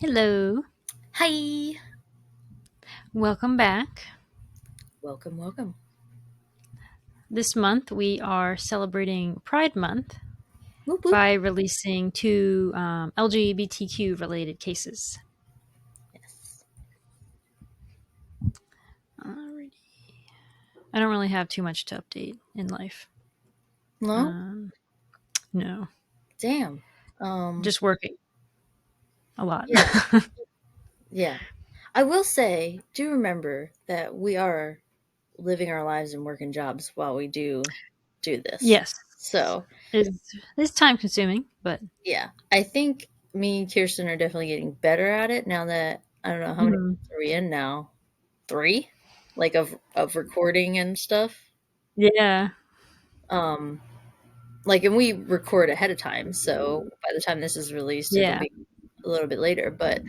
Hello. Hi. Welcome back. Welcome, welcome. This month we are celebrating Pride Month Whoop whoop. by releasing two LGBTQ related cases. Yes. Alrighty. I don't really have too much to update in life. No? Um, no, Damn. just working a lot. Yeah, yeah. I will say, do remember that we are living our lives and working jobs while we do this. Yes, So, it's time consuming, but yeah. I think me and Kirsten are definitely getting better at it now that I don't know how many mhm. months are we in now? 3? Like of recording and stuff. Yeah, Um like and we record ahead of time, so by the time this is released it'll yeah, be a little bit later, but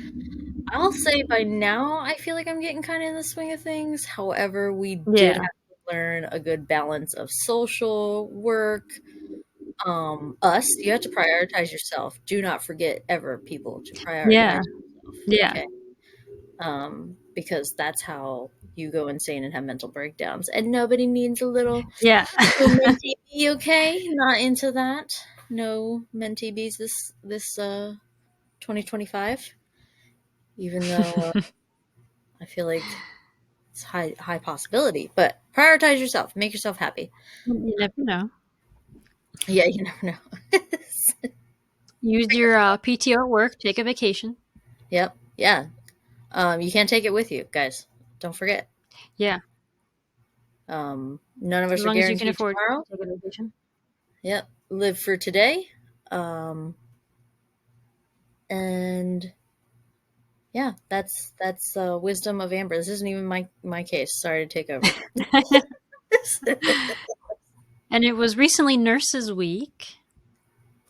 I'll say by now I feel like I'm getting kind of in the swing of things. However, we did yeah, have to learn a good balance of social work. Us, you have to prioritize yourself. Do not forget ever, people, to prioritize yeah, yourself. yeah, Okay. Because that's how you go insane and have mental breakdowns. And nobody needs a yeah. little mentee bee, okay? Not into that. No mentee bees this 2025. Even though I feel like it's high possibility, but prioritize yourself. Make yourself happy. You never know. Yeah, you never know. Use your PTO at work. Take a vacation. Yep. Yeah. You can't take it with you, guys. Don't forget. Yeah, None of as us are long as you can guaranteed afford tomorrow. to take a vacation. Yep. Live for today. Um, and yeah, that's wisdom of Amber. This isn't even my case. Sorry to take over. And it was recently Nurses Week.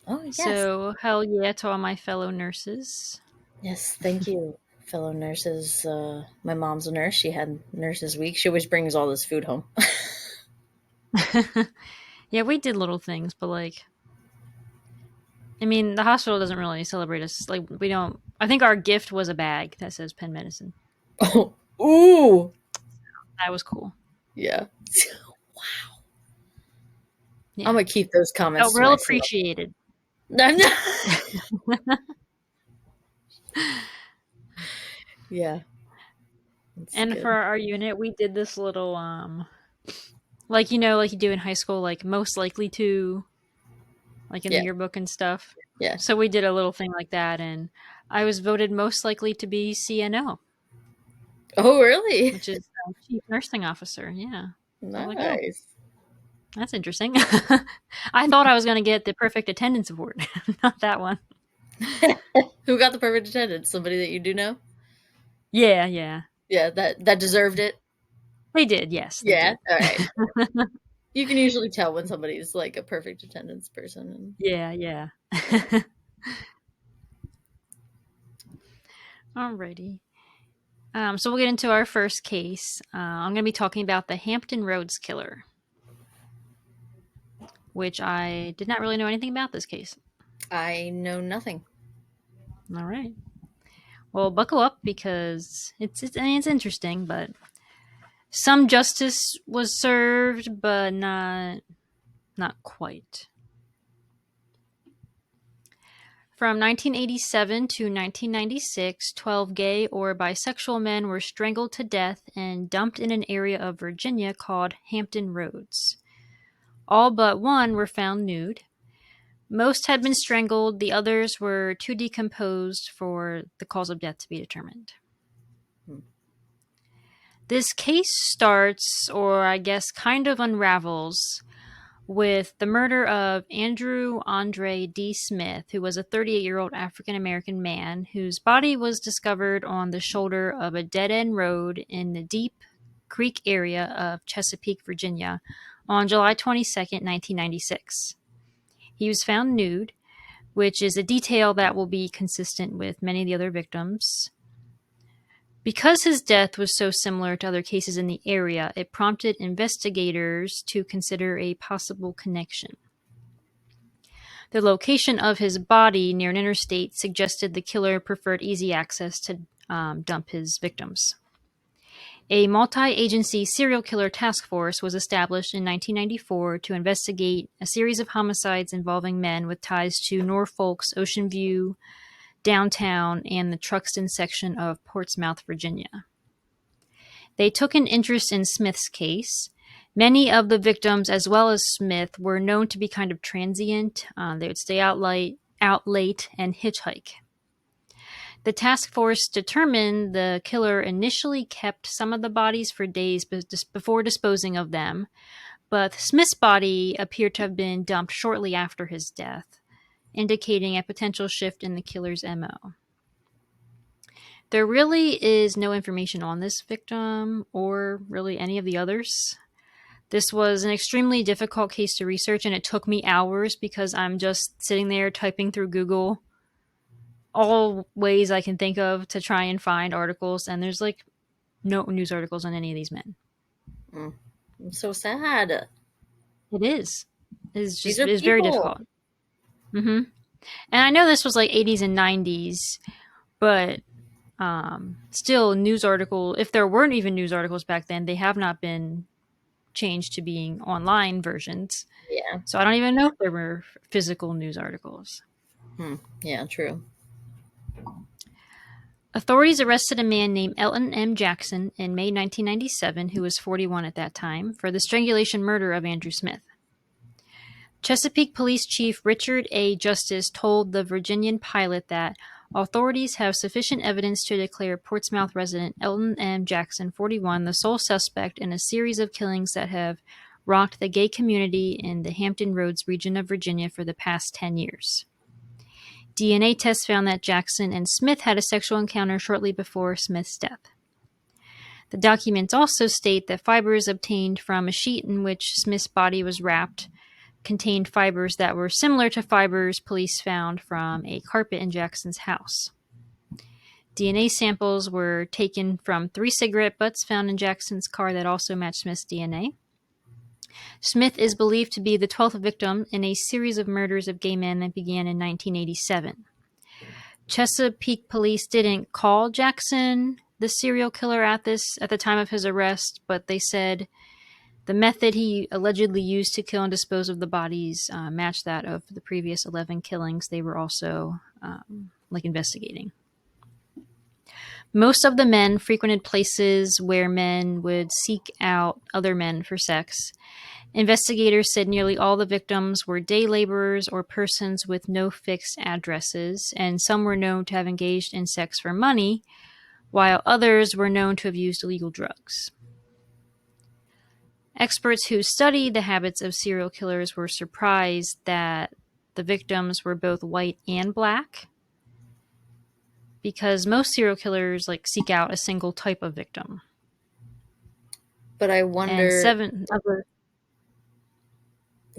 Oh yes, So, hell yeah to all my fellow nurses. yes. Thank you, fellow nurses. My mom's a nurse. She had Nurses Week. She always brings all this food home. Yeah, we did little things, but like, I mean, the hospital doesn't really celebrate us. Like, we don't. I think our gift was a bag that says Penn Medicine. Oh, ooh, That was cool. yeah. I'm Yeah. gonna keep those comments Felt to real myself. appreciated. Yeah, that's And for good. our unit, we did this little, like, like you do in high school, like, most likely to, like in the Yeah, yearbook and stuff. yeah. So we did a little thing like that, and I was voted most likely to be CNO, Oh, really? which is Chief Nursing Officer. Yeah. So I was like, oh, Nice. that's interesting. I thought I was going to get the perfect attendance award, not that one. Who got the perfect attendance? Somebody that you do know? Yeah, yeah. Yeah, that deserved it. They did. Yes, they Yeah. did. All right. You can usually tell when somebody's like a perfect attendance person. And Yeah, yeah. yeah. Alrighty. So we'll get into our first case. I'm going to be talking about the Hampton Roads Killer, which I did not really know anything about this case. I know nothing. All right. Well, buckle up because I mean, it's interesting, but some justice was served, but not quite. From 1987 to 1996, 12 gay or bisexual men were strangled to death and dumped in an area of Virginia called Hampton Roads. All but one were found nude. Most had been strangled, the others were too decomposed for the cause of death to be determined. Hmm. This case starts, or I guess kind of unravels, with the murder of Andrew Andre D. Smith, who was a 38-year-old African American man whose body was discovered on the shoulder of a dead end road in the Deep Creek area of Chesapeake, Virginia, on July 22nd, 1996. He was found nude, which is a detail that will be consistent with many of the other victims. Because his death was so similar to other cases in the area, it prompted investigators to consider a possible connection. The location of his body near an interstate suggested the killer preferred easy access to dump his victims. A multi-agency serial killer task force was established in 1994 to investigate a series of homicides involving men with ties to Norfolk's Ocean View, downtown, and the Truxton section of Portsmouth, Virginia. They took an interest in Smith's case. Many of the victims, as well as Smith, were known to be kind of transient. They would stay out late and hitchhike. The task force determined the killer initially kept some of the bodies for days before disposing of them, but Smith's body appeared to have been dumped shortly after his death, indicating a potential shift in the killer's MO. There really is no information on this victim or really any of the others. This was an extremely difficult case to research, and it took me hours because I'm just sitting there typing through Google all ways I can think of to try and find articles, and there's like no news articles on any of these men. Mm. I'm so sad. It is. These are It's very people. difficult. Mm-hmm. And I know this was like 80s and 90s, but still news article. If there weren't even news articles back then, they have not been changed to being online versions. Yeah. So I don't even know if there were physical news articles. Yeah, true. Authorities arrested a man named Elton M. Jackson in May 1997, who was 41 at that time, for the strangulation murder of Andrew Smith. Chesapeake Police Chief Richard A. Justice told the Virginian Pilot that authorities have sufficient evidence to declare Portsmouth resident Elton M. Jackson, 41, the sole suspect in a series of killings that have rocked the gay community in the Hampton Roads region of Virginia for the past 10 years. DNA tests found that Jackson and Smith had a sexual encounter shortly before Smith's death. The documents also state that fibers obtained from a sheet in which Smith's body was wrapped contained fibers that were similar to fibers police found from a carpet in Jackson's house. DNA samples were taken from 3 cigarette butts found in Jackson's car that also matched Smith's DNA. Smith is believed to be the 12th victim in a series of murders of gay men that began in 1987. Chesapeake police didn't call Jackson the serial killer at the time of his arrest, but they said the method he allegedly used to kill and dispose of the bodies matched that of the previous 11 killings they were also investigating. Most of the men frequented places where men would seek out other men for sex. Investigators said nearly all the victims were day laborers or persons with no fixed addresses, and some were known to have engaged in sex for money, while others were known to have used illegal drugs. Experts who studied the habits of serial killers were surprised that the victims were both white and black, because most serial killers seek out a single type of victim. But I And wonder. 7 other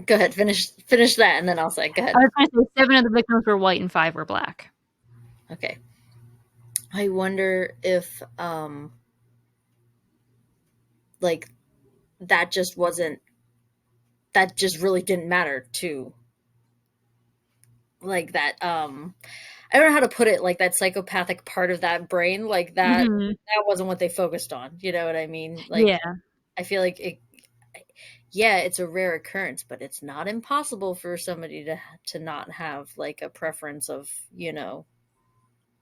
Go ahead, finish that, and then I'll say. Go ahead. I was going to say 7 of the victims were white and 5 were black. Okay. I wonder if like that just wasn't that just really didn't matter to like that I don't know how to put it, like that psychopathic part of that brain, like that Mm-hmm. that wasn't what they focused on. You know what I mean? Like Yeah, I feel like yeah, it's a rare occurrence, but it's not impossible for somebody to not have like a preference of,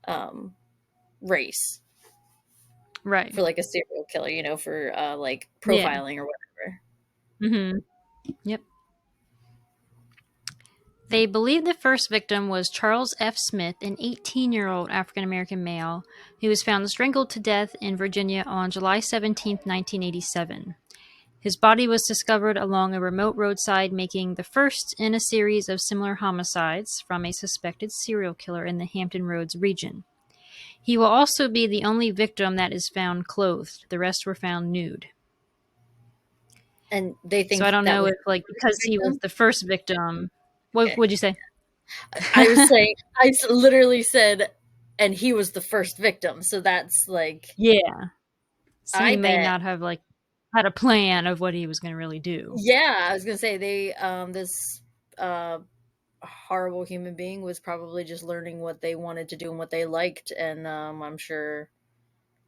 um race right. for like a serial killer, for like Yeah. profiling or whatever. Mm-hmm. Yep. They believe the first victim was Charles F. Smith, an 18-year-old African-American male who was found strangled to death in Virginia on July 17, 1987. His body was discovered along a remote roadside, making the first in a series of similar homicides from a suspected serial killer in the Hampton Roads region. He will also be the only victim that is found clothed. The rest were found nude. And they So I think don't that know was if, the first because he was victim. the first victim. What Okay. would you say? I was saying, literally said, and he was the first victim. So that's like, Yeah. So I he may bet. not have had a plan of what he was going to really do. Yeah, I was gonna say they this uh horrible human being was probably just learning what they wanted to do and what they liked, and I'm sure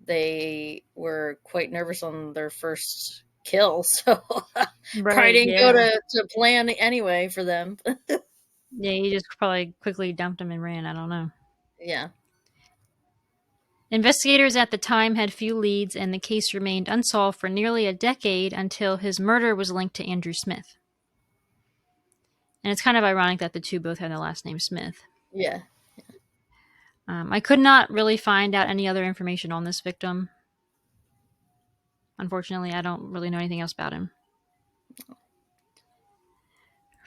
they were quite nervous on their first kill, so probably Right, didn't go yeah. to plan anyway for them. Yeah, he just probably quickly dumped him and ran, I don't know. Yeah. Investigators at the time had few leads, and the case remained unsolved for nearly a decade until his murder was linked to Andrew Smith. And it's kind of ironic that the two both had the last name Smith. Yeah. I could not really find out any other information on this victim. Unfortunately, I don't really know anything else about him.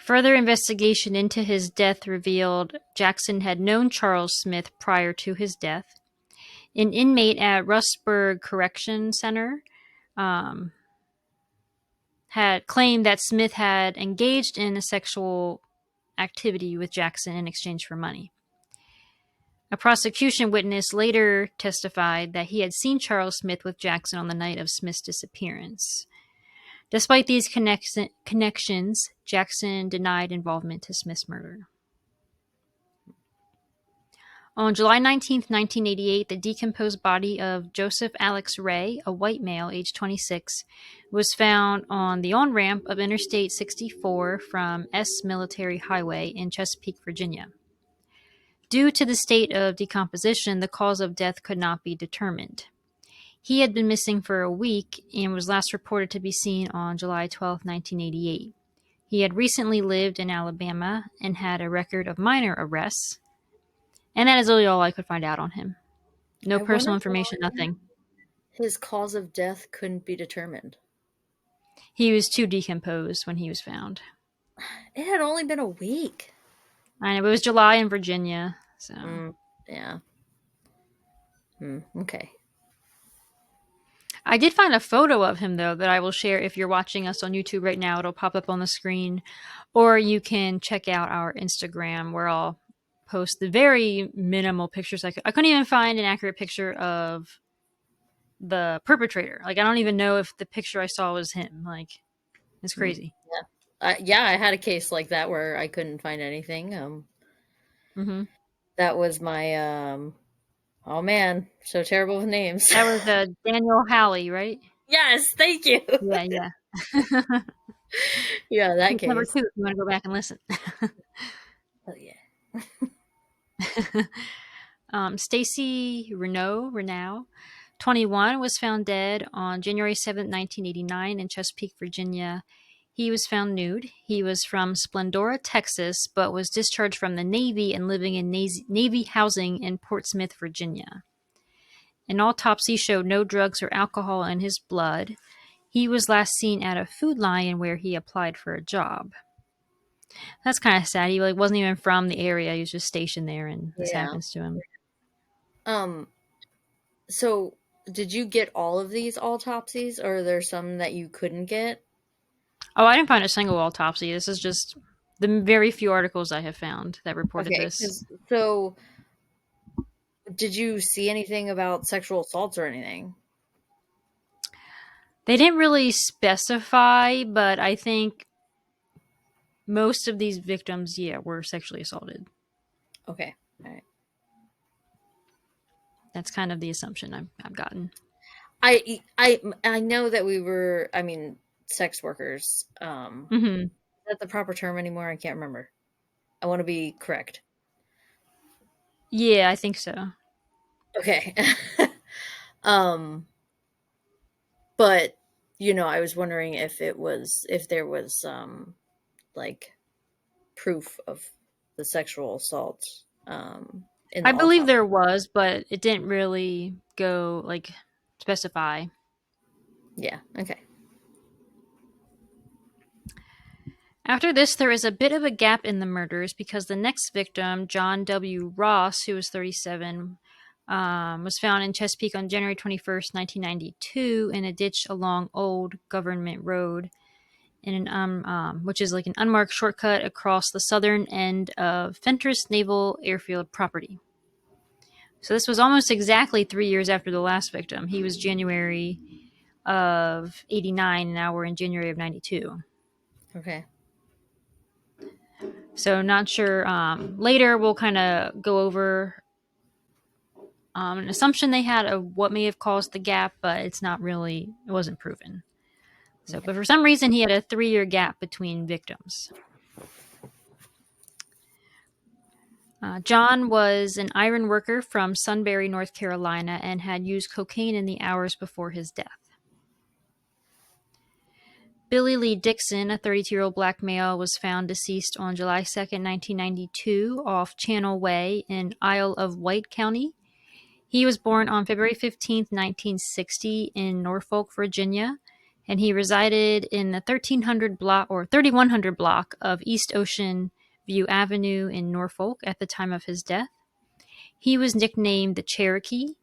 Further investigation into his death revealed Jackson had known Charles Smith prior to his death. An inmate at Rustburg Correction Center um, had claimed that Smith had engaged in a sexual activity with Jackson in exchange for money. A prosecution witness later testified that he had seen Charles Smith with Jackson on the night of Smith's disappearance. Despite these connections, Jackson denied involvement to Smith's murder. On July 19, 1988, the decomposed body of Joseph Alex Ray, a white male aged 26, was found on the on-ramp of Interstate 64 from S Military Highway in Chesapeake, Virginia. Due to the state of decomposition, the cause of death could not be determined. He had been missing for a week and was last reported to be seen on July 12, 1988. He had recently lived in Alabama and had a record of minor arrests. And that is really all I could find out on him. No I wonder personal why information, nothing. his cause of death couldn't be determined. He was too decomposed when he was found. It had only been a week. I know, it was July in Virginia, so. Yeah. Okay. I did find a photo of him, though, that I will share if you're watching us on YouTube right now. It'll pop up on the screen. Or you can check out our Instagram where I'll post the very minimal pictures. I couldn't even find an accurate picture of the perpetrator. Like, I don't even know if the picture I saw was him. Like, it's crazy. Yeah, I had a case like that where I couldn't find anything. Mm-hmm. That was my oh man, so terrible with names. That was Daniel Halley, right? Yes, thank you. Yeah, yeah. Yeah, that Case number case. 2, if you want to go back and listen. Oh yeah. Stacy Renaud, 21, was found dead on January 7, 1989 in Chesapeake, Virginia. He was found nude. He was from Splendora, Texas, but was discharged from the Navy and living in Navy housing in Portsmouth, Virginia. An autopsy showed no drugs or alcohol in his blood. He was last seen at a Food Lion where he applied for a job. That's kind of sad. He wasn't even from the area. He was just stationed there, and this Yeah. happens to him. Um so did you get all of these autopsies, or are there some that you couldn't get? Oh, I didn't find a single autopsy. This is just the very few articles I have found that reported Okay, this. so did you see anything about sexual assaults or anything? They didn't really specify, but I think most of these victims, yeah, were sexually assaulted. Okay. All right. That's kind of the assumption I've gotten. I know that we were, I mean, sex workers. Mm-hmm. Is that the proper term anymore? I can't remember. I want to be correct. Yeah, I think so. Okay. um but I was wondering if there was like proof of the sexual assault in I the believe autopsy. there was, but it didn't really go specify. Yeah, okay. After this, there is a bit of a gap in the murders because the next victim, John W. Ross, who was 37, was found in Chesapeake on January 21st, 1992, in a ditch along Old Government Road, which is like an unmarked shortcut across the southern end of Fentress Naval Airfield property. So this was almost exactly 3 years after the last victim. He was January of 89, and now we're in January of 92. Okay. So not sure. Later, we'll kind of go over an assumption they had of what may have caused the gap, but it wasn't proven. So, Okay. but for some reason, he had a 3-year gap between victims. John was an iron worker from Sunbury, North Carolina, and had used cocaine in the hours before his death. Billy Lee Dixon, a 32-year-old black male, was found deceased on July 2nd, 1992, off Channel Way in Isle of Wight County. He was born on February 15th, 1960, in Norfolk, Virginia, and he resided in the 3100 block of East Ocean View Avenue in Norfolk at the time of his death. He was nicknamed the Cherokee,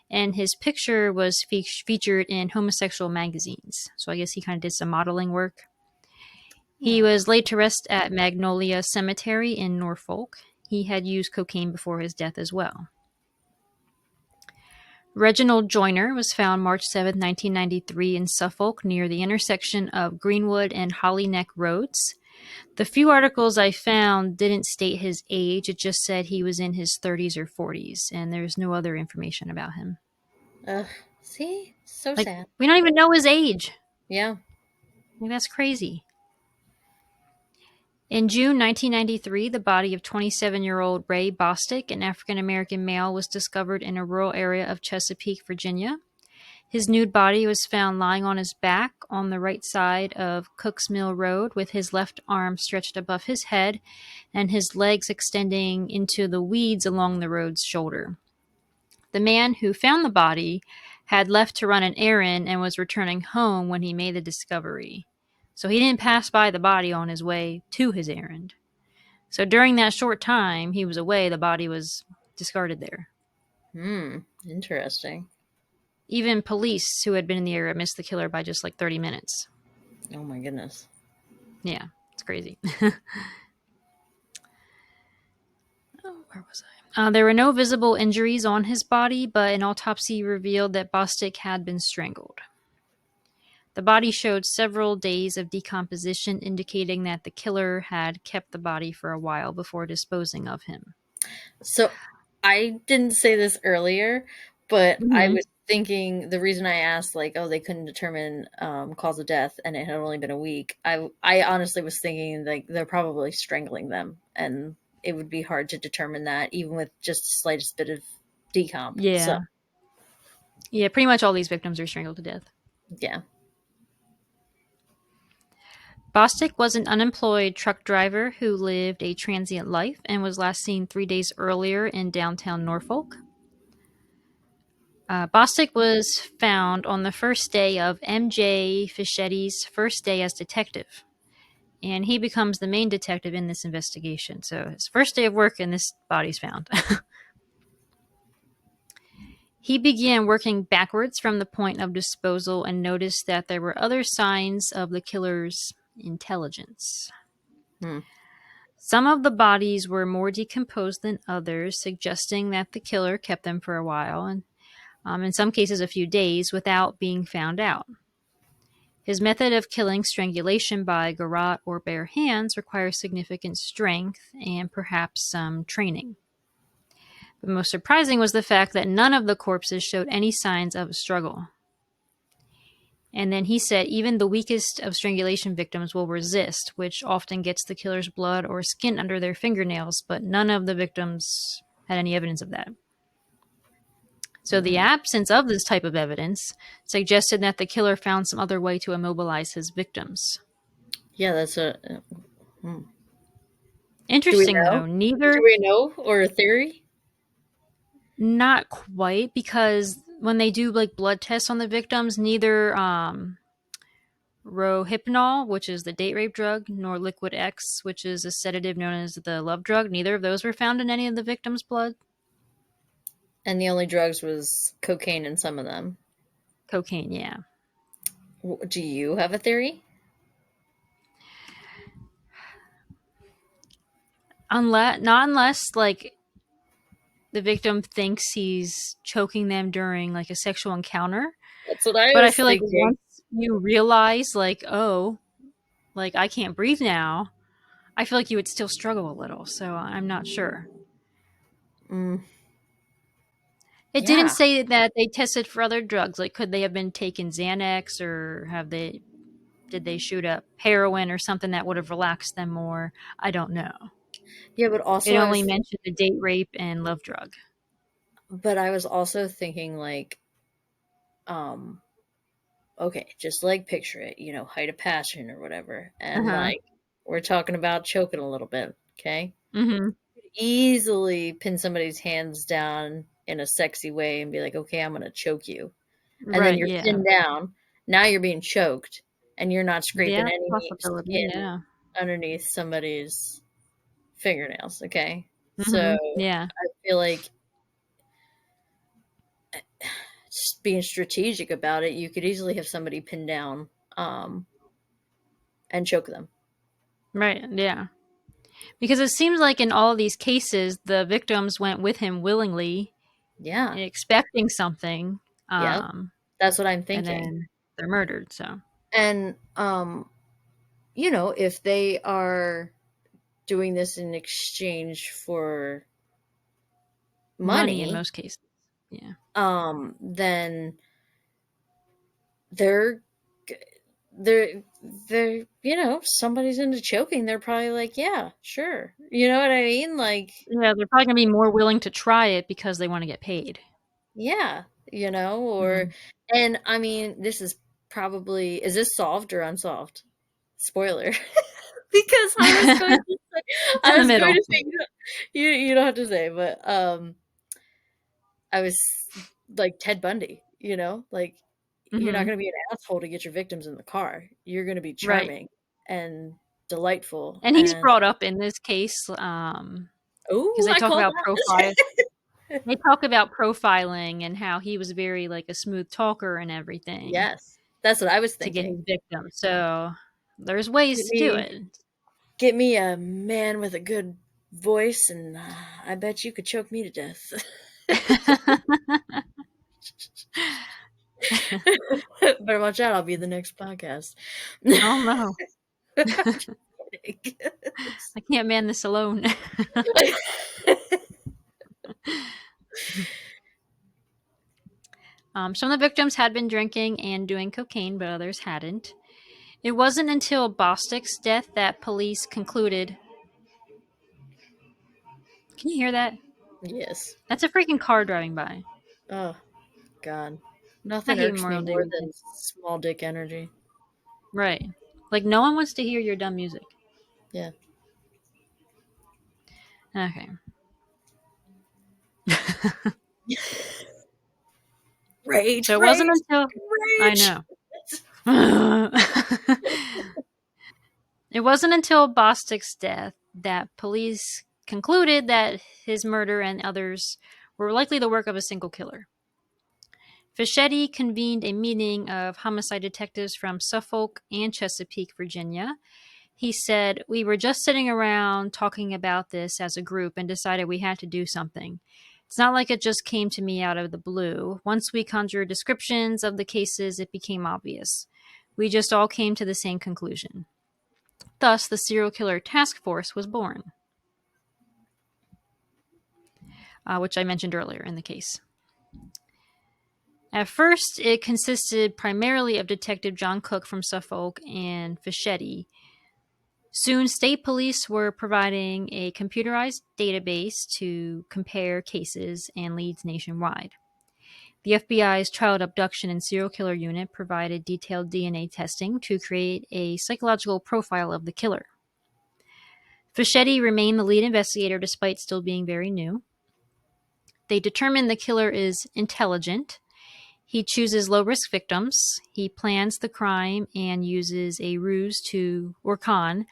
and his picture was featured in homosexual magazines. So I guess he kind of did some modeling work. He Oh. was laid to rest at Magnolia Cemetery in Norfolk. He had used cocaine before his death as well. Reginald Joyner was found March 7, 1993 in Suffolk near the intersection of Greenwood and Hollyneck Roads. The few articles I found didn't state his age. It just said he was in his 30s or 40s, and there's no other information about him. Ugh. See? So Like, sad. we don't even know his age. Yeah. Like, that's crazy. In June 1993, the body of 27-year-old Ray Bostic, an African-American male, was discovered in a rural area of Chesapeake, Virginia. His nude body was found lying on his back on the right side of Cook's Mill Road, with his left arm stretched above his head and his legs extending into the weeds along the road's shoulder. The man who found the body had left to run an errand and was returning home when he made the discovery. So he didn't pass by the body on his way to his errand. So during that short time he was away, the body was discarded there. Interesting. Even police who had been in the area missed the killer by just like 30 minutes. Oh my goodness. Yeah, it's crazy. Where was I? There were no visible injuries on his body, but an autopsy revealed that Bostic had been strangled. The body showed several days of decomposition, indicating that the killer had kept the body for a while before disposing of him. So I didn't say this earlier, but I Mm-hmm. was thinking the reason I asked, like, oh, they couldn't determine cause of death, and it had only been a week. I honestly was thinking like they're probably strangling them, and it would be hard to determine that even with just the slightest bit of decomp. So Yeah. Yeah, pretty much all these victims are strangled to death. yeah. Bostic was an unemployed truck driver who lived a transient life and was last seen 3 days earlier in downtown Norfolk. Bostic was found on the first day of M.J. Fichetti's first day as detective, and he becomes the main detective in this investigation. So his first day of work, and this body's found. He began working backwards from the point of disposal and noticed that there were other signs of the killer's intelligence. Hmm. Some of the bodies were more decomposed than others, suggesting that the killer kept them for a while, and in some cases a few days, without being found out. His method of killing, strangulation by garrote or bare hands, requires significant strength and perhaps some training. But most surprising was the fact that none of the corpses showed any signs of a struggle. And then he said even the weakest of strangulation victims will resist, which often gets the killer's blood or skin under their fingernails, but none of the victims had any evidence of that. So the Hmm. absence of this type of evidence suggested that the killer found some other way to immobilize his victims. Yeah, that's a. Hmm. Do we Interesting know? though, neither, Do we know or a theory? not quite, because when they do like blood tests on the victims, neither Rohypnol, which is the date rape drug, nor Liquid X, which is a sedative known as the love drug, neither of those were found in any of the victims' blood. And the only drugs was cocaine in some of them. Cocaine, yeah. Do you have a theory? Not unless like the victim thinks he's choking them during like a sexual encounter. That's what I But I was feel like thinking. once you realize like, oh, like I can't breathe now, I feel like you would still struggle a little, so I'm not sure. Mm, It didn't yeah. say that they tested for other drugs. Like, could they have been taking Xanax, or have they did they shoot up heroin or something that would have relaxed them more? I don't know. Yeah, It only mentioned the date rape and love drug. but I was also thinking like, um, okay, just like picture it, height of passion or whatever, Uh and huh. like we're talking about choking a little bit, okay? Mm Easily pin somebody's hands down in a sexy way and be like, okay, I'm gonna choke you. hmm. And then Right. you're Yeah. pinned down. Now you're being choked and you're not scraping Yeah. any Possibility. skin Yeah. underneath somebody's fingernails, okay? So Mm hmm. Yeah. I feel like just being strategic about it, you could easily have somebody pinned down um, and choke them. Right. Yeah. Because it seems like in all of these cases, the victims went with him willingly, Yeah. expecting something, Yep. um, That's what I'm and thinking. then they're murdered. So And, if they are doing this in exchange for money in money, most cases. Yeah. then they're they're somebody's into choking, they're probably like, yeah, sure. You know what I mean? Like, Yeah, they're probably gonna be more willing to try it because they want to get paid. yeah, or Mhm. and I mean, this is probably, is this solved or unsolved? Spoiler. Because I was going to say, It's in the middle. you don't have to say, but I was like Ted Bundy, like you're not Hmm. going to be an asshole to get your victims in the car. You're going to be Right. charming and delightful. And he's And brought up in this case because oh, they I talk called about profile. that. They talk about profiling and how he was very like a smooth talker and everything Yes, that's what I was to get thinking. his victim. So there's Get ways to do me, it. get me a man with a good voice, and I bet you could choke me to death. Better watch out. I'll be the next podcast. Oh no, Kidding. I can't man this alone. Some of the victims had been drinking and doing cocaine, but others hadn't. It wasn't until Bostic's death that police concluded. Can you hear that? Yes. That's a freaking car driving by. Oh, God. I Nothing hate irks me Memorial Day more than weekend. small dick energy. Right. Like, no one wants to hear your dumb music. Yeah. Okay. Rage, So it wasn't rage, until. I rage. know. It wasn't until Bostic's death that police concluded that his murder and others were likely the work of a single killer. Fischetti convened a meeting of homicide detectives from Suffolk and Chesapeake, Virginia. He said, "We were just sitting around talking about this as a group and decided we had to do something. It's not like it just came to me out of the blue. Once we conjured descriptions of the cases, it became obvious. We just all came to the same conclusion. Thus, the serial killer task force was born, which I mentioned earlier in the case. At first, it consisted primarily of Detective John Cook from Suffolk and Fischetti. Soon, state police were providing a computerized database to compare cases and leads nationwide. The FBI's Child Abduction and Serial Killer Unit provided detailed DNA testing to create a psychological profile of the killer. Fischetti remained the lead investigator despite still being very new. They determined the killer is intelligent. He chooses low risk victims. He plans the crime and uses a ruse or con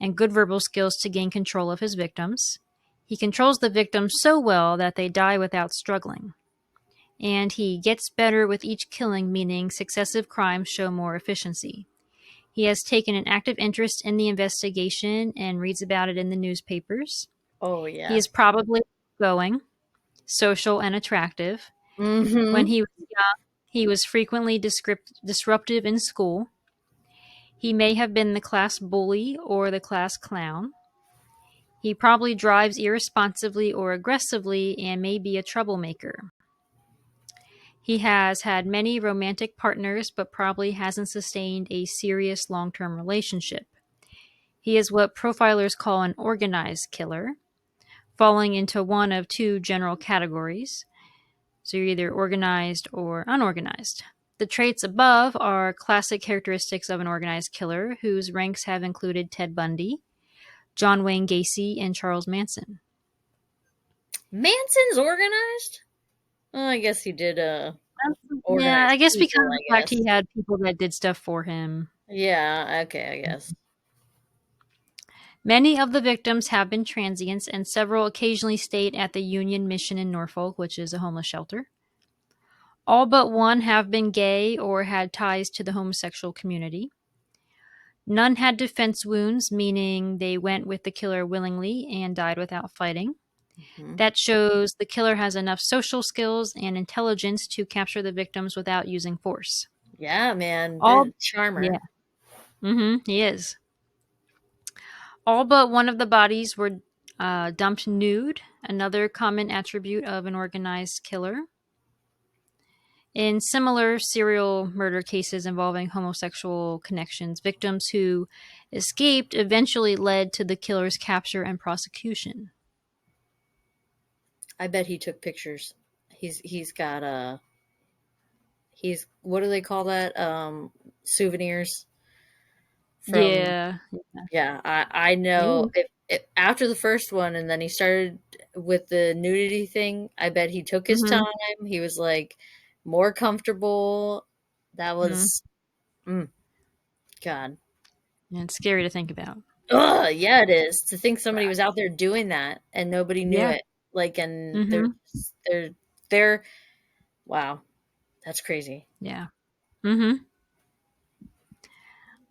and good verbal skills to gain control of his victims. He controls the victims so well that they die without struggling. And he gets better with each killing, meaning successive crimes show more efficiency. He has taken an active interest in the investigation and reads about it in the newspapers. Oh, He yeah. is probably going, social, and attractive. When Mm-hmm. he was young, he was frequently disruptive in school. He may have been the class bully or the class clown. He probably drives irresponsibly or aggressively and may be a troublemaker. He has had many romantic partners, but probably hasn't sustained a serious long term relationship. He is what profilers call an organized killer, falling into one of two general categories. So you're either organized or unorganized. The traits above are classic characteristics of an organized killer, whose ranks have included Ted Bundy, John Wayne Gacy, and Charles Manson. Manson's organized? Well, I guess he did Yeah, organize I guess because people, of I the fact guess. he had people that did stuff for him. Yeah, okay, I guess. Many of the victims have been transients, and several occasionally stayed at the Union Mission in Norfolk, which is a homeless shelter. All but one have been gay or had ties to the homosexual community. None had defense wounds, meaning they went with the killer willingly and died without fighting. Hmm. That shows the killer has enough social skills and intelligence to capture the victims without using force. Yeah, man, All, the charmer. yeah, he is. All but one of the bodies were dumped nude, another common attribute of an organized killer. In similar serial murder cases involving homosexual connections, victims who escaped eventually led to the killer's capture and prosecution. I bet he took pictures. He's got he's what do they call that? Souvenirs from. Yeah. Yeah, I know Maybe. if after the first one and then he started with the nudity thing, I bet he took his Mm-hmm. time. He was like more comfortable. That Mm. was mm, God. Yeah, it's scary to think about. Ugh, yeah, it is. To think somebody was out there doing that and nobody knew Yeah. it. Like, and Mm-hmm. they're wow, that's crazy. Yeah. Mm-hmm.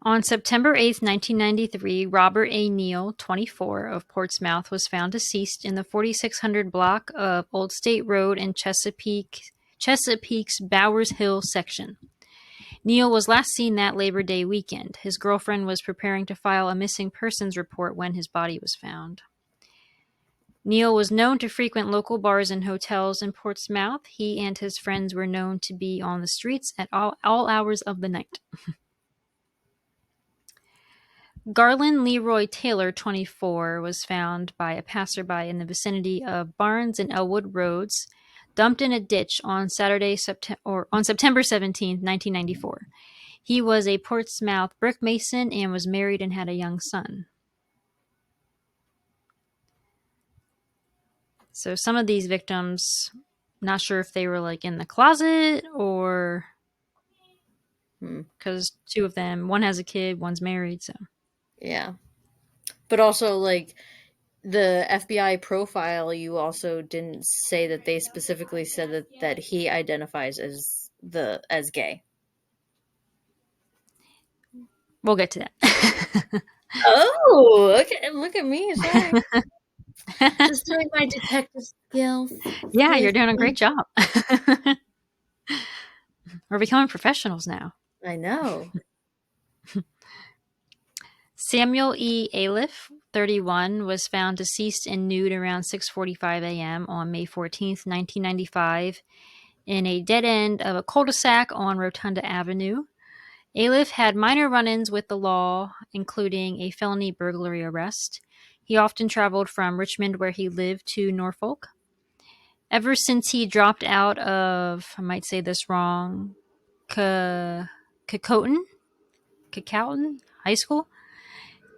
On September 8th, 1993, Robert A. Neal, 24, of Portsmouth, was found deceased in the 4600 block of Old State Road in Chesapeake's Bowers Hill section. Neal was last seen that Labor Day weekend. His girlfriend was preparing to file a missing persons report when his body was found. Neal was known to frequent local bars and hotels in Portsmouth. He and his friends were known to be on the streets at all hours of the night. Garland Leroy Taylor, 24, was found by a passerby in the vicinity of Barnes and Elwood Roads, dumped in a ditch on on September 17, 1994. He was a Portsmouth brick mason and was married and had a young son. So some of these victims, not sure if they were like in the closet or Hmm. because two of them, one has a kid, one's married. So Yeah. But also like the FBI profile, you also didn't say that they specifically said that he identifies as gay. we'll get to that. Oh, okay. Look at me. Sorry. Just doing my detective skills. Yeah, you're doing a great job. We're becoming professionals now. I know. Samuel E. Aliff, 31, was found deceased and nude around 6:45 a.m. on May 14th, 1995, in a dead end of a cul-de-sac on Rotunda Avenue. Aliff had minor run-ins with the law, including a felony burglary arrest. He often traveled from Richmond, where he lived, to Norfolk. Ever since he dropped out of, I might say this wrong, Cacouton High School,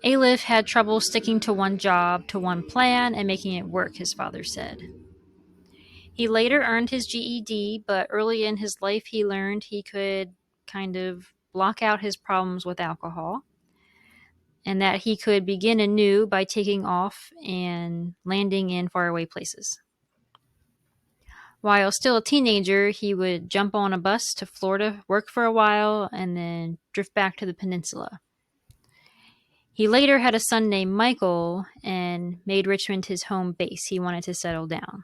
Aliff had trouble sticking to one job, to one plan, and making it work, his father said. He later earned his GED, but early in his life he learned he could kind of block out his problems with alcohol, and that he could begin anew by taking off and landing in faraway places. While still a teenager, he would jump on a bus to Florida, work for a while, and then drift back to the peninsula. He later had a son named Michael and made Richmond his home base. He wanted to settle down.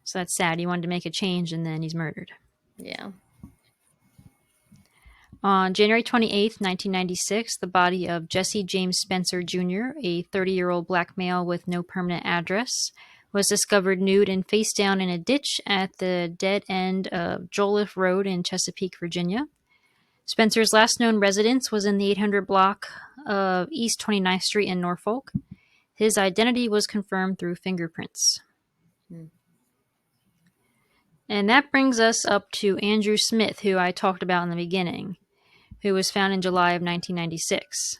So that's sad. He wanted to make a change and then he's murdered. Yeah. On January 28th, 1996, the body of Jesse James Spencer Jr., a 30-year-old black male with no permanent address, was discovered nude and face down in a ditch at the dead end of Jolliffe Road in Chesapeake, Virginia. Spencer's last known residence was in the 800 block of East 29th Street in Norfolk. His identity was confirmed through fingerprints. Hmm. And that brings us up to Andrew Smith, who I talked about in the beginning, who was found in July of 1996.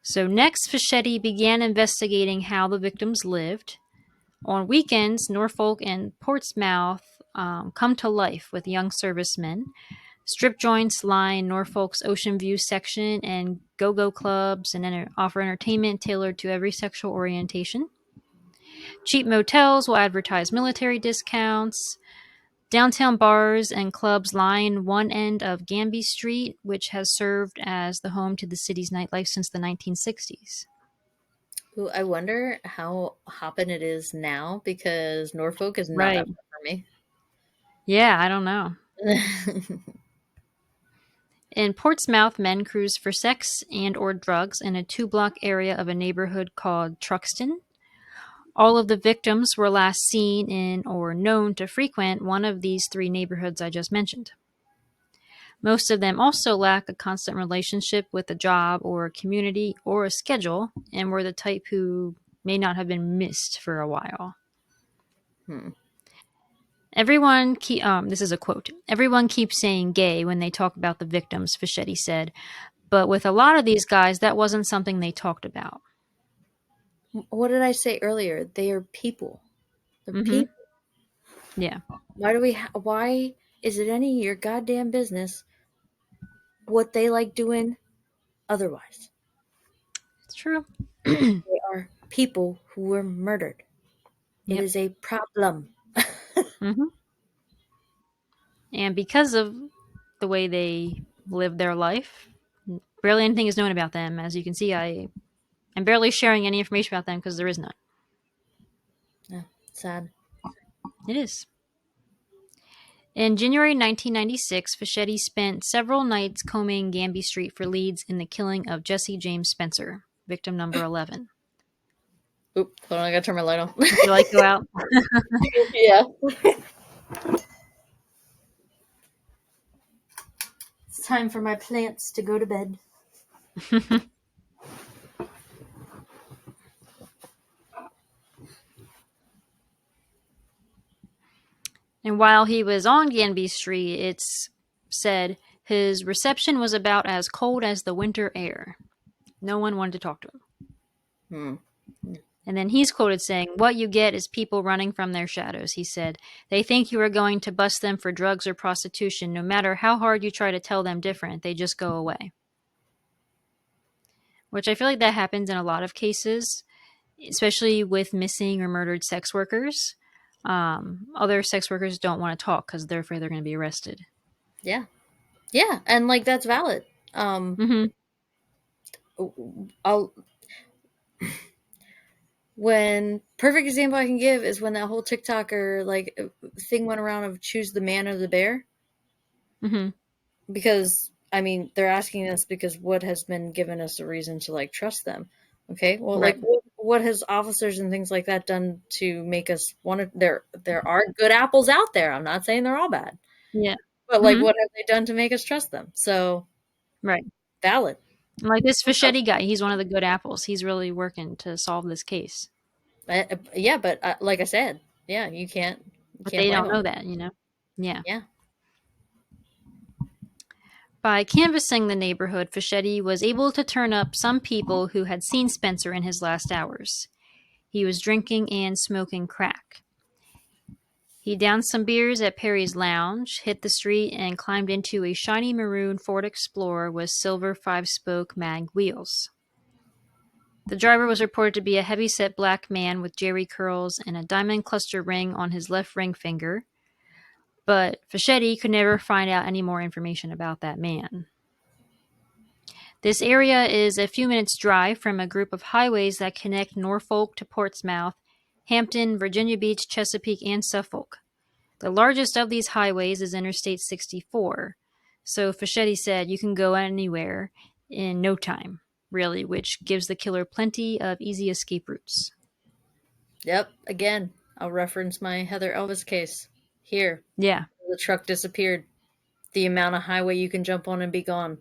So next, Fischetti began investigating how the victims lived. On weekends, Norfolk and Portsmouth come to life with young servicemen. Strip joints line Norfolk's Ocean View section, and go-go clubs and offer entertainment tailored to every sexual orientation. Cheap motels will advertise military discounts. Downtown bars and clubs line one end of Gamby Street, which has served as the home to the city's nightlife since the 1960s. Ooh, I wonder how hopping it is now because Norfolk is not Right. that far from Yeah, I don't know. me. In Portsmouth, men cruise for sex and or drugs in a 2-block area of a neighborhood called Truxton. All of the victims were last seen in or known to frequent one of these 3 neighborhoods I just mentioned. Most of them also lack a constant relationship with a job or a community or a schedule, and were the type who may not have been missed for a while. Hmm. This is a quote. Everyone keeps saying gay when they talk about the victims, Fischetti said, but with a lot of these guys, that wasn't something they talked about. What did I say earlier? They are people. They're Mm-hmm. people. Yeah, Why is it any of your goddamn business what they like doing otherwise? it's true. They are people who were murdered. It Yep. is a problem. Mm-hmm. And because of the way they live their life, barely anything is known about them. As you can see, I'm barely sharing any information about them because there is none. Yeah, sad. It is. In January 1996, Fischetti spent several nights combing Gamby Street for leads in the killing of Jesse James Spencer, victim number 11. Oop, hold on, I gotta turn my light on. Would you like to go out? Yeah. It's time for my plants to go to bed. And while he was on Ganby Street, it's said his reception was about as cold as the winter air. No one wanted to talk to him. Hmm. And then he's quoted saying, "What you get is people running from their shadows," he said. "They think you are going to bust them for drugs or prostitution. No matter how hard you try to tell them different, they just go away." Which I feel like that happens in a lot of cases, especially with missing or murdered sex workers. Other sex workers don't want to talk because they're afraid they're going to be arrested. Yeah. Yeah, and like that's valid. Um Mm-hmm. I'll when perfect example I can give is when that whole TikToker like thing went around of choose the man or the bear. Mm-hmm. Because I mean they're asking us because what has been given us a reason to like trust them. Okay, well, Right. like what has officers and things like that done to make us want to? There are good apples out there. I'm not saying they're all bad, Yeah. but like Mm-hmm. what have they done to make us trust them? So Right. valid. Like this Fischetti guy, he's one of the good apples. He's really working to solve this case. Yeah, but like I said, yeah, you But can't they blame don't them. know that, you know? Yeah. Yeah. By canvassing the neighborhood, Fischetti was able to turn up some people who had seen Spencer in his last hours. He was drinking and smoking crack. He downed some beers at Perry's Lounge, hit the street, and climbed into a shiny maroon Ford Explorer with silver 5-spoke mag wheels. The driver was reported to be a heavy-set black man with jerry curls and a diamond cluster ring on his left ring finger, but Fischetti could never find out any more information about that man. This area is a few minutes' drive from a group of highways that connect Norfolk to Portsmouth, Hampton, Virginia Beach, Chesapeake, and Suffolk. The largest of these highways is Interstate 64. So Fischetti said, "You can go anywhere in no time, really," which gives the killer plenty of easy escape routes. Yep. Again, I'll reference my Heather Elvis case. Here, Yeah. the truck disappeared. The amount of highway you can jump on and be gone.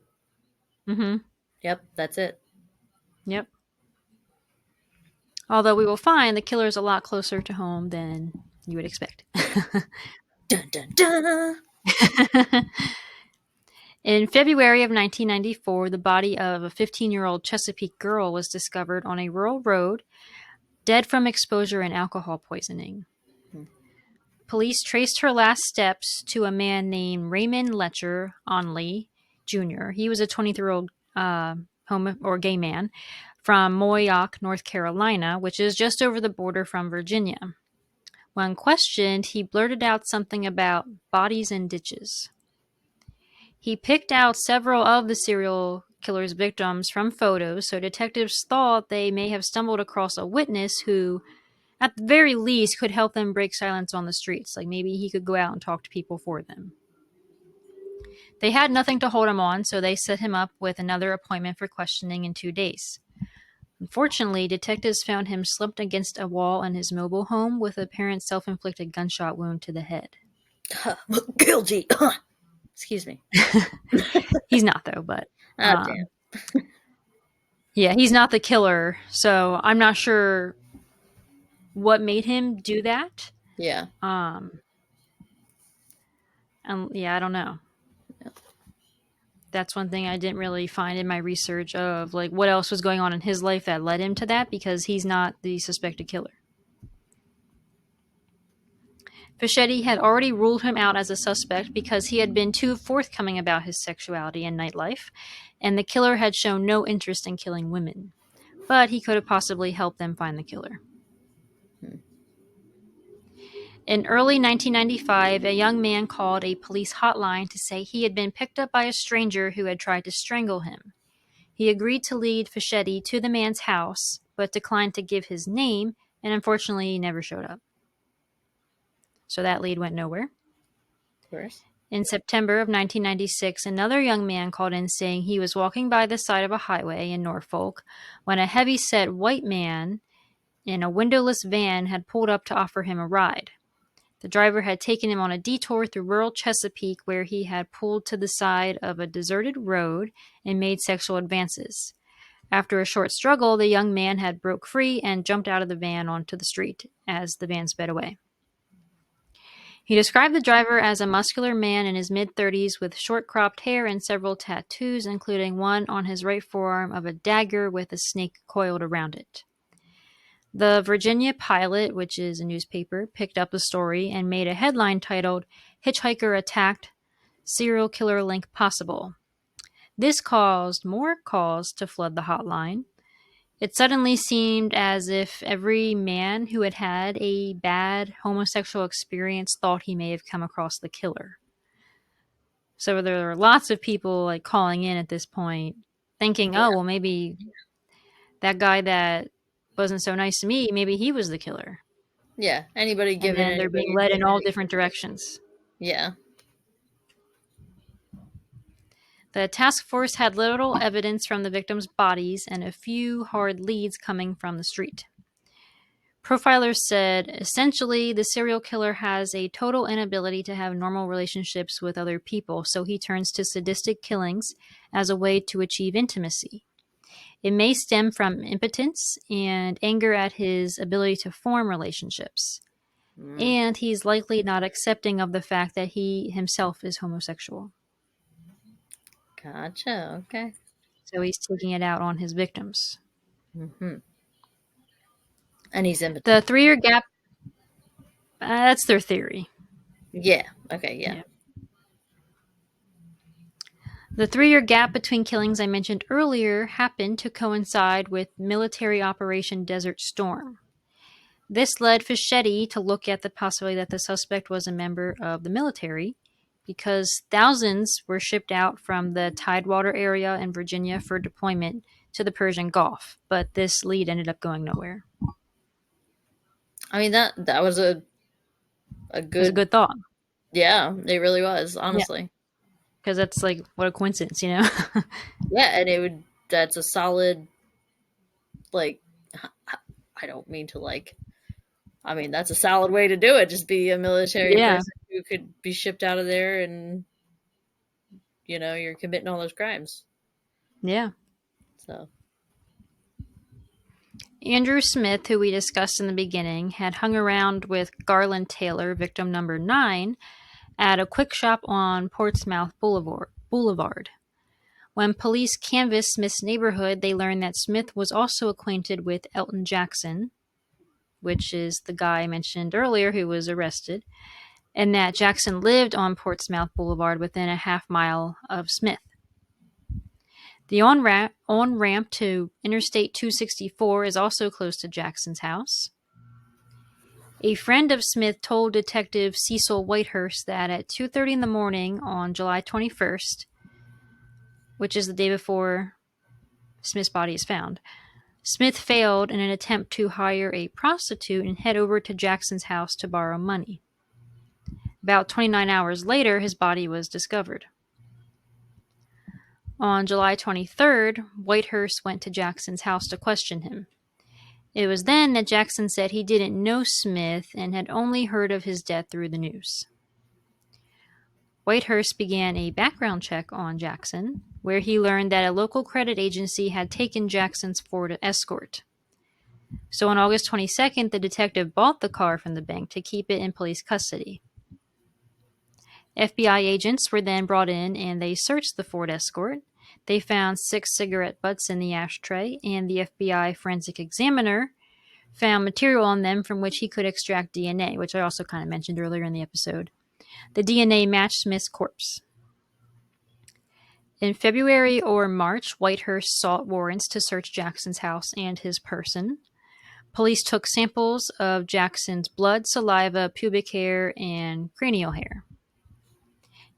Mm-hmm. Yep, that's it. Yep. Although we will find the killer is a lot closer to home than you would expect. Dun dun dun. In February of 1994, the body of a 15-year-old Chesapeake girl was discovered on a rural road, dead from exposure and alcohol poisoning. Hmm. Police traced her last steps to a man named Raymond Letcher Onley Jr. He was a 23-year-old homo or gay man from Moyock, North Carolina, which is just over the border from Virginia. When questioned, he blurted out something about bodies and ditches. He picked out several of the serial killer's victims from photos, so detectives thought they may have stumbled across a witness who, at the very least, could help them break silence on the streets. Like maybe he could go out and talk to people for them. They had nothing to hold him on, so they set him up with another appointment for questioning in 2 days. Unfortunately, detectives found him slumped against a wall in his mobile home with a apparent self-inflicted gunshot wound to the head. Guilty. Excuse me. He's not, though, but Ah, damn. yeah, he's not the killer, so I'm not sure what made him do that. Yeah. Um, and yeah, I don't know. That's one thing I didn't really find in my research of like what else was going on in his life that led him to that, because he's not the suspected killer. Fischetti had already ruled him out as a suspect because he had been too forthcoming about his sexuality and nightlife, and the killer had shown no interest in killing women. But he could have possibly helped them find the killer. Hmm. In early 1995, a young man called a police hotline to say he had been picked up by a stranger who had tried to strangle him. He agreed to lead Fischetti to the man's house, but declined to give his name, and unfortunately he never showed up. So that lead went nowhere. Of course. In September of 1996, another young man called in saying he was walking by the side of a highway in Norfolk when a heavy-set white man in a windowless van had pulled up to offer him a ride. The driver had taken him on a detour through rural Chesapeake where he had pulled to the side of a deserted road and made sexual advances. After a short struggle, the young man had broke free and jumped out of the van onto the street as the van sped away. He described the driver as a muscular man in his mid-30s with short cropped hair and several tattoos, including one on his right forearm of a dagger with a snake coiled around it. The Virginia Pilot, which is a newspaper, picked up the story and made a headline titled, "Hitchhiker Attacked, Serial Killer Link Possible." This caused more calls to flood the hotline. It suddenly seemed as if every man who had had a bad homosexual experience thought he may have come across the killer. So there were lots of people like calling in at this point, thinking, Yeah. "Oh, well, maybe that guy that wasn't so nice to me, maybe he was the killer." Yeah. Anybody And giving then they're anybody being a led in different. all different directions. Yeah. The task force had little evidence from the victims' bodies and a few hard leads coming from the street. Profilers said, essentially, the serial killer has a total inability to have normal relationships with other people, so he turns to sadistic killings as a way to achieve intimacy. It may stem from impotence and anger at his ability to form relationships. Mm. And he's likely not accepting of the fact that he himself is homosexual. Gotcha. Okay. So he's taking it out on his victims. Mm-hmm. And he's impotent. The 3 year gap, that's their theory. Yeah. Okay. Yeah. Yeah. The 3 year gap between killings I mentioned earlier happened to coincide with military Operation Desert Storm. This led Fischetti to look at the possibility that the suspect was a member of the military because thousands were shipped out from the Tidewater area in Virginia for deployment to the Persian Gulf, but this lead ended up going nowhere. I mean that was a It was a good. good thought. Yeah. It really was. Yeah. Honestly. because that's like what a coincidence, you know? Yeah, and that's a solid, like, I don't mean to, like, I mean, that's a solid way to do it. Just be a military Yeah, person who could be shipped out of there and, you're committing all those crimes. yeah. So, Andrew Smith, who we discussed in the beginning, had hung around with Garland Taylor, victim number 9, at a quick shop on Portsmouth Boulevard. When police canvassed Smith's neighborhood, they learned that Smith was also acquainted with Elton Jackson, which is the guy I mentioned earlier who was arrested, and that Jackson lived on Portsmouth Boulevard within a half mile of Smith. The on-ramp to Interstate 264 is also close to Jackson's house. A friend of Smith told Detective Cecil Whitehurst that at 2:30 in the morning on July 21st, which is the day before Smith's body is found, Smith failed in an attempt to hire a prostitute and head over to Jackson's house to borrow money. About 29 hours later, his body was discovered. On July 23rd, Whitehurst went to Jackson's house to question him. It was then that Jackson said he didn't know Smith and had only heard of his death through the news. Whitehurst began a background check on Jackson, where he learned that a local credit agency had taken Jackson's Ford Escort. So on August 22nd, the detective bought the car from the bank to keep it in police custody. FBI agents were then brought in and they searched the Ford Escort. They found 6 cigarette butts in the ashtray, and the FBI forensic examiner found material on them from which he could extract DNA, which I also kind of mentioned earlier in the episode. The DNA matched Smith's corpse. In February or March, Whitehurst sought warrants to search Jackson's house and his person. Police took samples of Jackson's blood, saliva, pubic hair, and cranial hair.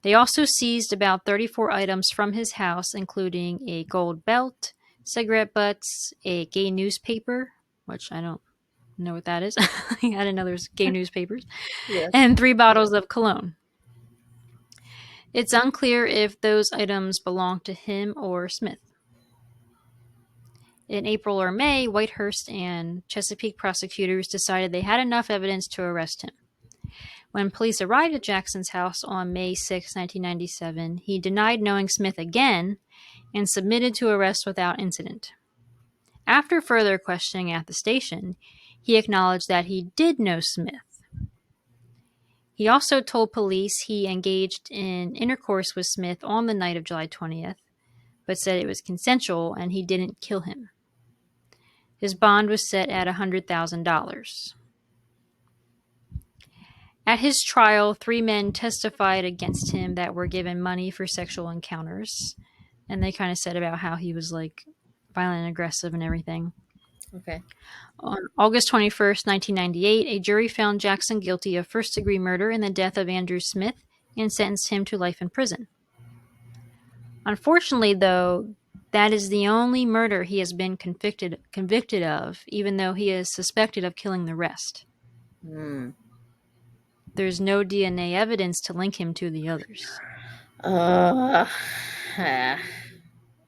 They also seized about 34 items from his house, including a gold belt, cigarette butts, a gay newspaper, which I don't know what that is. I didn't know there's gay newspapers, yes. and 3 bottles of cologne. It's unclear if those items belonged to him or Smith. In April or May, Whitehurst and Chesapeake prosecutors decided they had enough evidence to arrest him. When police arrived at Jackson's house on May 6, 1997, he denied knowing Smith again and submitted to arrest without incident. After further questioning at the station, he acknowledged that he did know Smith. He also told police he engaged in intercourse with Smith on the night of July 20th, but said it was consensual and he didn't kill him. His bond was set at $100,000. At his trial, 3 men testified against him that were given money for sexual encounters, and they kind of said about how he was like violent and aggressive and everything. Okay. On August 21st, 1998, a jury found Jackson guilty of first-degree murder in the death of Andrew Smith and sentenced him to life in prison. Unfortunately, though, that is the only murder he has been convicted of, even though he is suspected of killing the rest. Hmm. There's no DNA evidence to link him to the others. Uh, ah.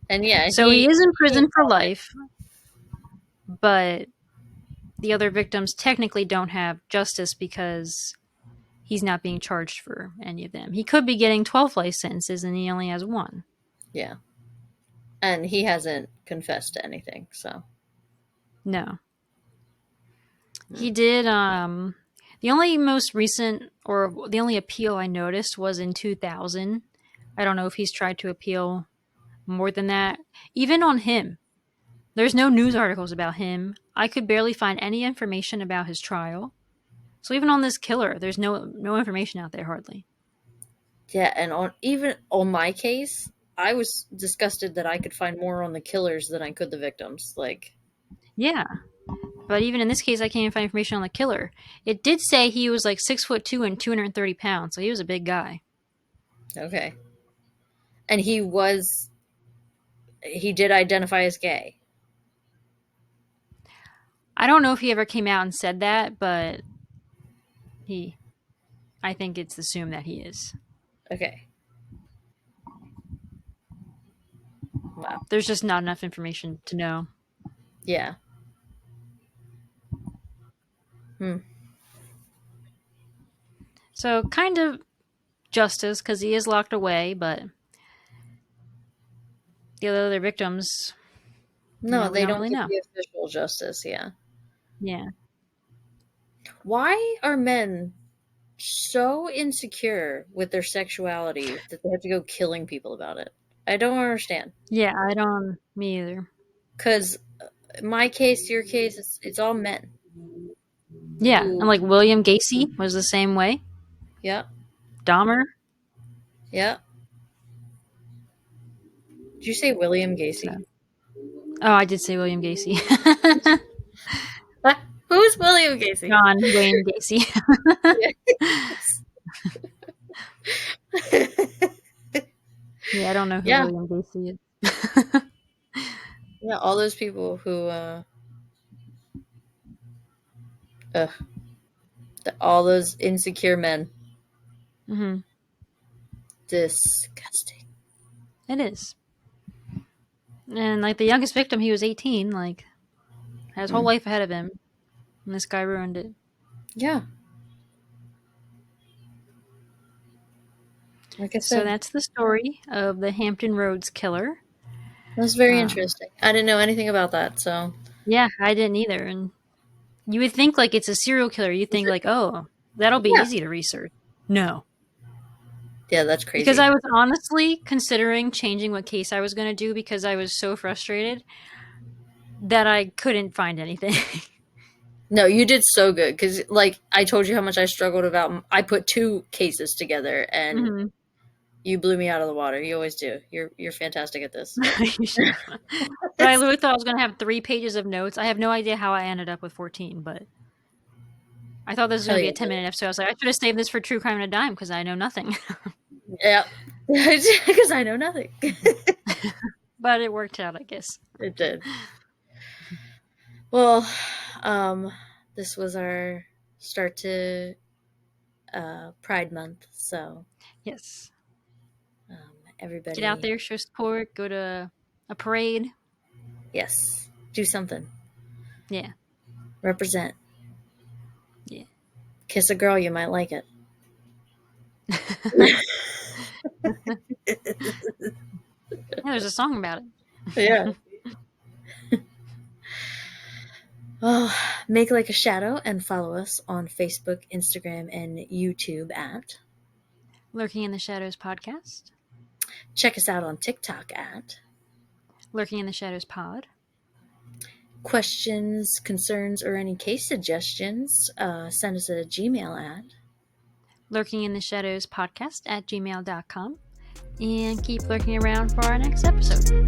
And yeah, So he is in he prison for acknowledged. life, but the other victims technically don't have justice because he's not being charged for any of them. He could be getting 12 life sentences and he only has 1. Yeah. And he hasn't confessed to anything, so. No. Hmm. He did, the only most recent, or the only appeal I noticed was in 2000. I don't know if he's tried to appeal more than that. Even on him, there's no news articles about him. I could barely find any information about his trial. So even on this killer, there's no information out there hardly. Yeah, and even on my case, I was disgusted that I could find more on the killers than I could the victims. Like, Yeah, but even in this case, I can't even find information on the killer. It did say he was like 6'2" and 230 pounds, so he was a big guy. okay. And he did identify as gay. I don't know if he ever came out and said that, but I think it's assumed that he is. Okay. Wow. There's just not enough information to know. Yeah. Hmm. So kind of justice because he is locked away, but the other victims, No, we they don't don't really get know. the official justice. Yeah. Yeah. Why are men so insecure with their sexuality that they have to go killing people about it? I don't understand. Yeah, I don't. Me either. Because my case, your case, it's all men Yeah, and who. like William Gacy was the same way. Yeah. Dahmer. Yeah. Did you say William So. Gacy? Oh, I did say William Gacy. Who's William Gacy? John Wayne Gacy. Yeah, I don't know who Yeah. William Gacy is. Yeah. All those people who, ugh, all those insecure men. Hmm. Disgusting. It is. And like the youngest victim, he was 18. Like had his whole Mm. life ahead of him, and this guy ruined it. Yeah. Like I So said, that's the story of the Hampton Roads Killer. that's very Um, interesting. I didn't know anything about that, so yeah, I didn't either. And you would think like it's a serial killer. You think like, oh, that'll be yeah. easy to research. No, Yeah, that's because crazy. I was honestly considering changing what case I was going to do because I was so frustrated that I couldn't find anything. No, you did so good because, like, I told you how much I struggled about. I put two cases together, and Hmm. you blew me out of the water. You always do. You're fantastic at this. But I literally thought I was going to have 3 pages of notes. I have no idea how I ended up with 14, but I thought this was going Hell to be yeah, a 10-minute episode. I was like, I should have saved this for True Crime and a Dime because I know nothing. yeah, because I know nothing. But it worked out, I guess. It did. Well, um, this was our start to Pride Month, so Yes. um, Get out everybody, there, show support, go to a parade. yes, do something. Yeah. Represent. Yeah. Kiss a girl, you might like it. Yeah, there's a song about Yeah. it. Oh, make like a shadow and follow us on Facebook, Instagram, and YouTube at. Lurking in the Shadows podcast. Check us out on TikTok at. Lurking in the Shadows pod. Questions, concerns, or any case suggestions, send us a Gmail at. Lurking in the Shadows podcast at gmail.com. And keep lurking around for our next episode.